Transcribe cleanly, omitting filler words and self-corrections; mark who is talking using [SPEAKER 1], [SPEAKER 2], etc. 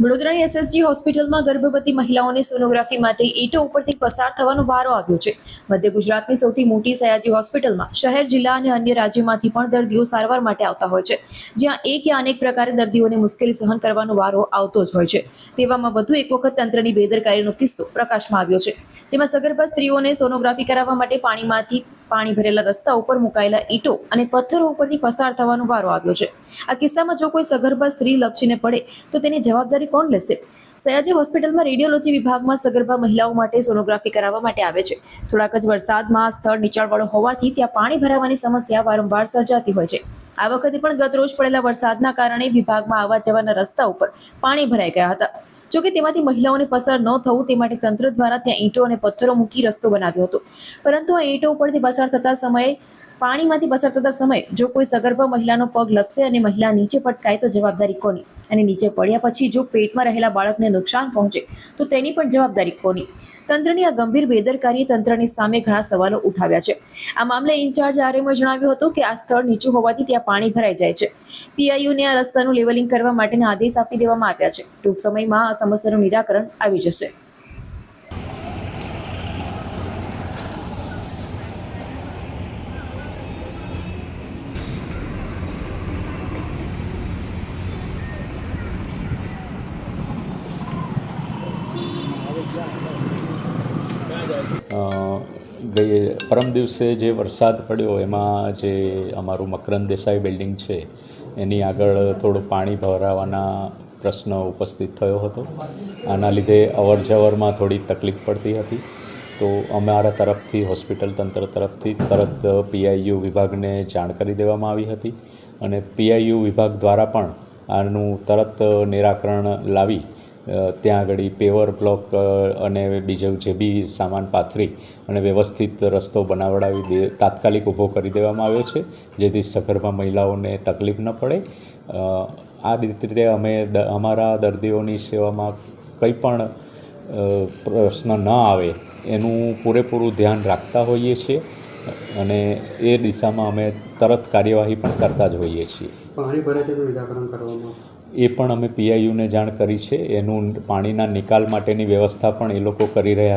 [SPEAKER 1] વડોદરાની એસએસજી હોસ્પિટલમાં ગર્ભવતી મહિલાઓની સોનોગ્રાફી માટે ઈંટો ઉપરથી પસાર થવાનો વારો આવ્યો છે। મધ્ય ગુજરાતની સૌથી મોટી સયાજી હોસ્પિટલમાં શહેર, જિલ્લા અને અન્ય રાજ્યોમાંથી પણ દર્દીઓ સારવાર માટે આવતા હોય છે, જ્યાં એક યા અનેક પ્રકારે દર્દીઓને મુશ્કેલી સહન કરવાનો વારો આવતો જ હોય છે। તેવામાં વધુ એક વખત તંત્રની બેદરકારીનો કિસ્સો પ્રકાશમાં આવ્યો છે, જેમાં સગર્ભા સ્ત્રીઓને સોનોગ્રાફી કરાવવા માટે પાણી ભરેલા રસ્તા ઉપર મુકાયેલા ઈંટો અને પથ્થરો ઉપરથી પસાર થવાનો વારો આવ્યો છે। આ કિસ્સામાં જો કોઈ સગર્ભા સ્ત્રી લપસીને પડે તો તેની જવાબદારી કોણ લેશે? સયાજી હોસ્પિટલમાં રેડિયોલોજી વિભાગમાં સગર્ભા મહિલાઓ માટે સોનોગ્રાફી કરાવવા માટે આવે છે। થોડાક જ વરસાદમાં આ સ્થળ નીચાણવાળું હોવાથી ત્યાં પાણી ભરાવાની સમસ્યા વારંવાર સર્જાતી હોય છે। આ વખતે પણ ગત રોજ પડેલા વરસાદના કારણે વિભાગમાં આવવા જવાના રસ્તા ઉપર પાણી ભરાઈ ગયા હતા। જોકે તેમાંથી મહિલાઓને પસાર ન થવું તે માટે તંત્ર દ્વારા ત્યાં ઈંટો અને પથ્થરો મૂકી રસ્તો બનાવ્યો હતો, પરંતુ આ ઈંટો ઉપરથી પાણીમાંથી પસાર થતા સમયે જો કોઈ સગર્ભા મહિલાનો પગ લપસે અને મહિલા નીચે પટકાય તો જવાબદારી કોની? અને નીચે પડ્યા પછી જો પેટમાં રહેલા બાળકને નુકસાન પહોંચે તો તેની પણ જવાબદારી કોની? તંત્રની આ ગંભીર બેદરકારીએ તંત્રની સામે ઘણા સવાલો ઉઠાવ્યા છે। આ મામલે ઇન્ચાર્જ આરએમઓએ જણાવ્યું હતું કે આ સ્થળ નીચું હોવાથી ત્યાં પાણી ભરાઈ જાય છે। પીઆઈયુને આ રસ્તાનું લેવલિંગ કરવા માટેના આદેશ આપી દેવામાં આવ્યા છે। ટૂંક સમયમાં આ સમસ્યાનું નિરાકરણ આવી જશે।
[SPEAKER 2] પરમ દિવસે જે વરસાદ પડ્યો એમાં જે અમારું મકરંદ દેસાઈ બિલ્ડિંગ છે એની આગળ થોડું પાણી ભરાવાના પ્રશ્ન ઉપસ્થિત થયો હતો। આના લીધે અવર જવરમાં થોડી તકલીફ પડતી હતી, તો અમારા તરફથી હોસ્પિટલ તંત્ર તરફથી તરત પીઆઈયુ વિભાગને જાણ કરી દેવામાં આવી હતી અને પીઆઈયુ વિભાગ દ્વારા પણ આનું તરત નિરાકરણ લાવી ત્યાં આગળ પેવર બ્લોક અને બીજું જે બી સામાન પાથરી અને વ્યવસ્થિત રસ્તો બનાવડાવી તાત્કાલિક ઊભો કરી દેવામાં આવ્યો છે, જેથી સગર્ભા મહિલાઓને તકલીફ ન પડે। આ રીતે અમે અમારા દર્દીઓની સેવામાં કંઈ પણ પ્રશ્ન ન આવે એનું પૂરેપૂરું ધ્યાન રાખતા હોઈએ છીએ અને એ દિશામાં અમે તરત કાર્યવાહી પણ કરતા જ હોઈએ છીએ।
[SPEAKER 3] પાણી ભરાય તેનું નિરાકરણ કરવામાં
[SPEAKER 2] એ પણ અમે પીઆઈયુને જાણ કરી છે। એનું પાણીના નિકાલ માટેની વ્યવસ્થા પણ એ લોકો કરી રહ્યા